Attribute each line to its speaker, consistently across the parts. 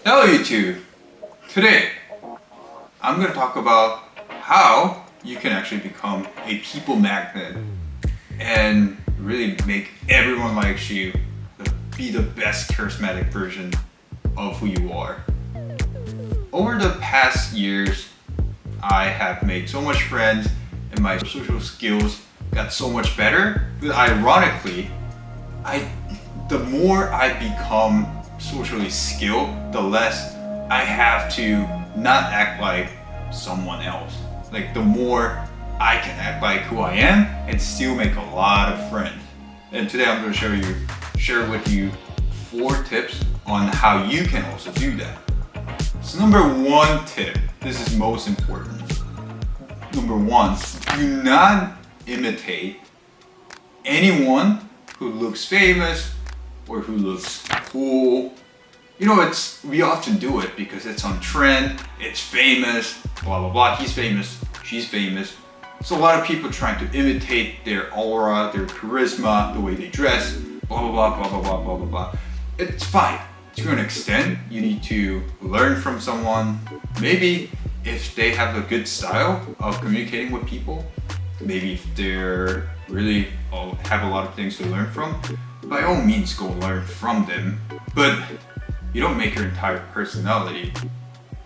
Speaker 1: Hello YouTube! Today, I'm going to talk about how you can actually become a people magnet and really make everyone like you, be the best charismatic version of who you are. Over the past years, I have made so much friends and my social skills got so much better, but ironically, the more I become socially skilled, the less I have to not act like someone else. Like the more I can act like who I am and still make a lot of friends. And today I'm going to share with you 4 tips on how you can also do that. So number 1 tip, this is most important. Number 1, do not imitate anyone who looks famous or who looks cool. You know, we often do it because it's on trend, it's famous, blah blah blah, he's famous, she's famous. So a lot of people trying to imitate their aura, their charisma, the way they dress, blah blah blah blah blah blah blah blah blah. It's fine. To an extent, you need to learn from someone. Maybe if they have a good style of communicating with people, maybe if they're really have a lot of things to learn from, by all means go learn from them, but you don't make your entire personality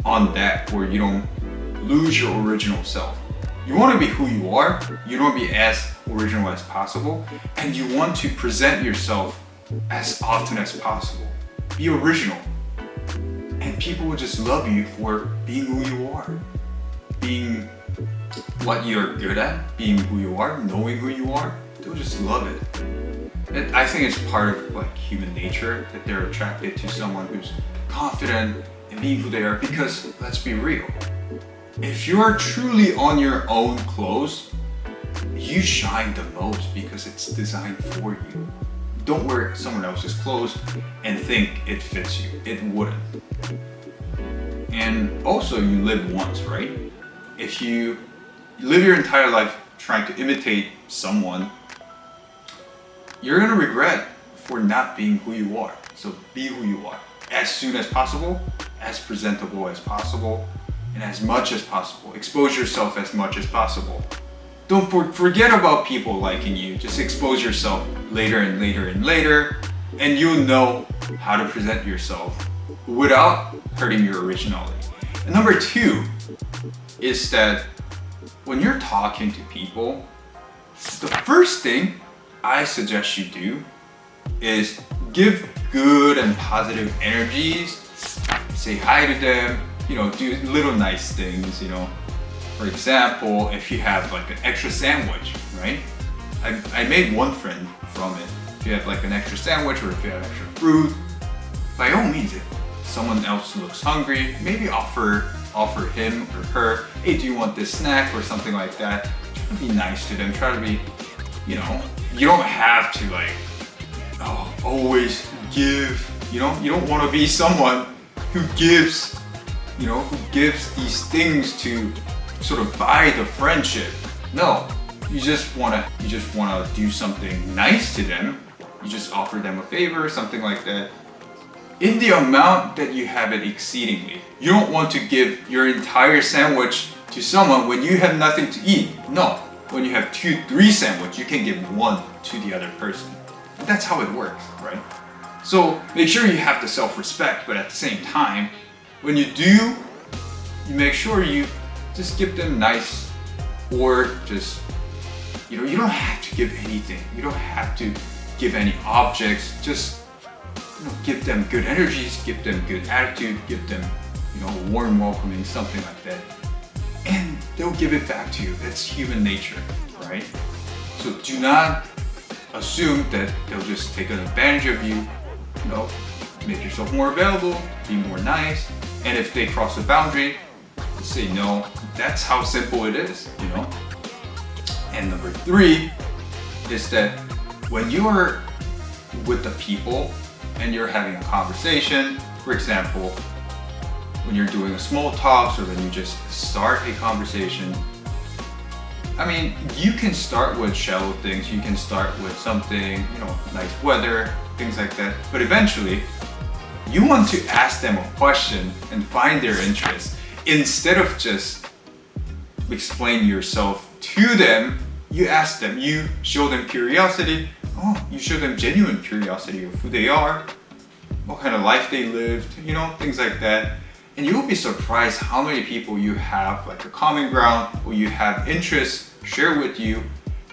Speaker 1: on that, where you don't lose your original self. You want to be who you are, you want to be as original as possible, and you want to present yourself as often as possible. Be original, and people will just love you for being who you are, being what you're good at, being who you are, knowing who you are. They'll just love it. And I think it's part of like human nature that they're attracted to someone who's confident in being who they are, because let's be real, if you're truly on your own clothes, you shine the most because it's designed for you. Don't wear someone else's clothes and think it fits you. It wouldn't. And also, you live once, right? If you live your entire life trying to imitate someone, you're gonna regret for not being who you are. So be who you are as soon as possible, as presentable as possible, and as much as possible. Expose yourself as much as possible. Don't forget about people liking you. Just expose yourself later and later and later, and you'll know how to present yourself without hurting your originality. And number 2 is that when you're talking to people, the first thing I suggest you do is give good and positive energies. Say hi to them, do little nice things, For example, if you have like an extra sandwich, right? I made one friend from it. If you have like an extra sandwich or if you have extra fruit, by all means, if someone else looks hungry, maybe offer him or her, hey, do you want this snack or something like that? Try to be nice to them. Try to be, you don't have to like, always give, you don't want to be someone who gives, these things to sort of buy the friendship. No, you just wanna do something nice to them. You just offer them a favor or something like that, in the amount that you have it exceedingly. You don't want to give your entire sandwich to someone when you have nothing to eat. No, when you have 2-3 sandwiches, you can give 1 to the other person. And that's how it works, right? So make sure you have the self-respect, but at the same time, when you do, you make sure you just give them nice, or just, you don't have to give anything. You don't have to give any objects. Just give them good energies, give them good attitude, give them, warm welcoming, something like that. And they'll give it back to you. That's human nature, right? So do not assume that they'll just take advantage of you. Make yourself more available, be more nice. And if they cross the boundary, say no. That's how simple it is, And number 3 is that when you are with the people and you're having a conversation, for example, when you're doing a small talk or when you just start a conversation, you can start with shallow things. You can start with something, nice weather, things like that. But eventually, You want to ask them a question and find their interest instead of just explain yourself to them. You ask them, you show them curiosity. You show them genuine curiosity of who they are, what kind of life they lived, things like that. And you'll be surprised how many people you have like a common ground or you have interests share with you.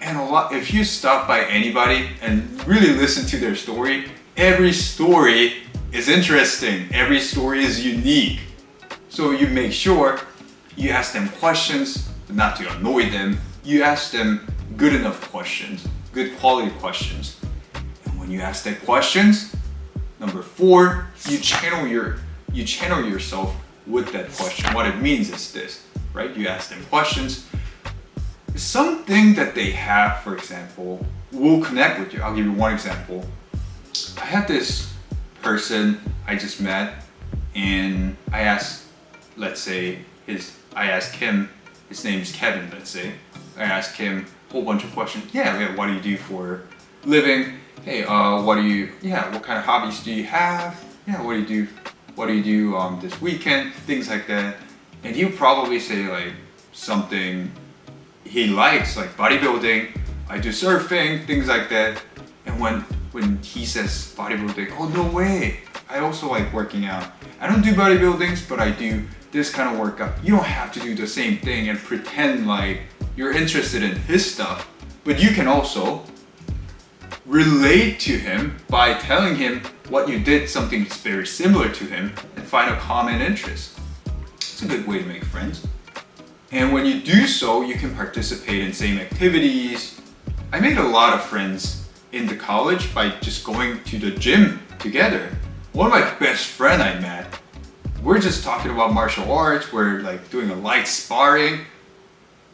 Speaker 1: And if you stop by anybody and really listen to their story, every story is interesting. Every story is unique. So you make sure you ask them questions, but not to annoy them. You ask them good enough questions, good quality questions. And when you ask them questions, number 4, you channel yourself with that question. What it means is this, right? You ask them questions. Something that they have, for example, will connect with you. I'll give you one example. I had this person I just met, and I asked him, his name's Kevin, let's say. I asked him a whole bunch of questions. Yeah, what do you do for a living? Hey, what kind of hobbies do you have? Yeah, what do you do this weekend? Things like that. And he'll probably say like something he likes, like bodybuilding, I do surfing, things like that. And when he says bodybuilding, oh no way, I also like working out. I don't do bodybuildings, but I do this kind of workout. You don't have to do the same thing and pretend like you're interested in his stuff, but you can also relate to him by telling him what you did, something that's very similar to him, and find a common interest. It's a good way to make friends. And when you do so, you can participate in same activities. I made a lot of friends in the college by just going to the gym together. One of my best friend I met, we're just talking about martial arts, we're like doing a light sparring.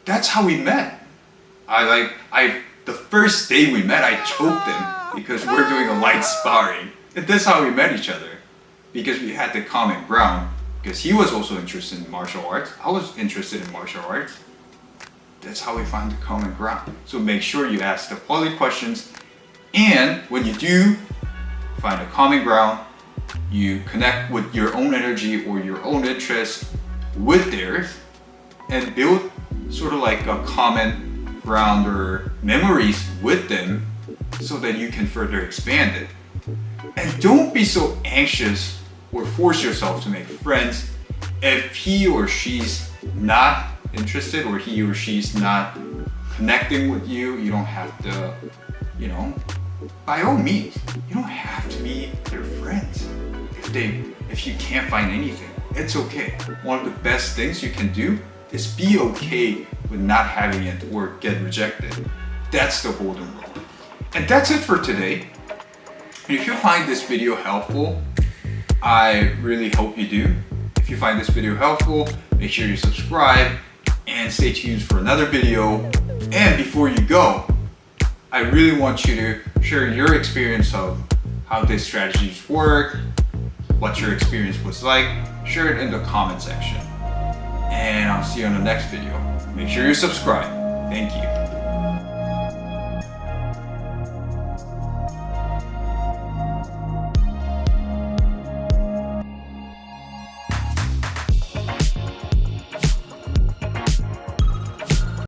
Speaker 1: That's how we met. The first day we met, I choked him because we're doing a light sparring. And that's how we met each other, because we had the common ground. Because he was also interested in martial arts. I was interested in martial arts. That's how we find the common ground. So make sure you ask the quality questions. And when you do find a common ground, you connect with your own energy or your own interest with theirs and build sort of like a common ground or memories with them so that you can further expand it. And don't be so anxious or force yourself to make friends if he or she's not interested or he or she's not connecting with you. You don't have to, by all means, you don't have to be their friends if you can't find anything. It's okay. One of the best things you can do is be okay with not having it or get rejected. That's the golden rule. And that's it for today. And if you find this video helpful, I really hope you do. If you find this video helpful, make sure you subscribe and stay tuned for another video. And before you go, I really want you to share your experience of how these strategies work, what your experience was like. Share it in the comment section. And I'll see you on the next video. Make sure you subscribe. Thank you.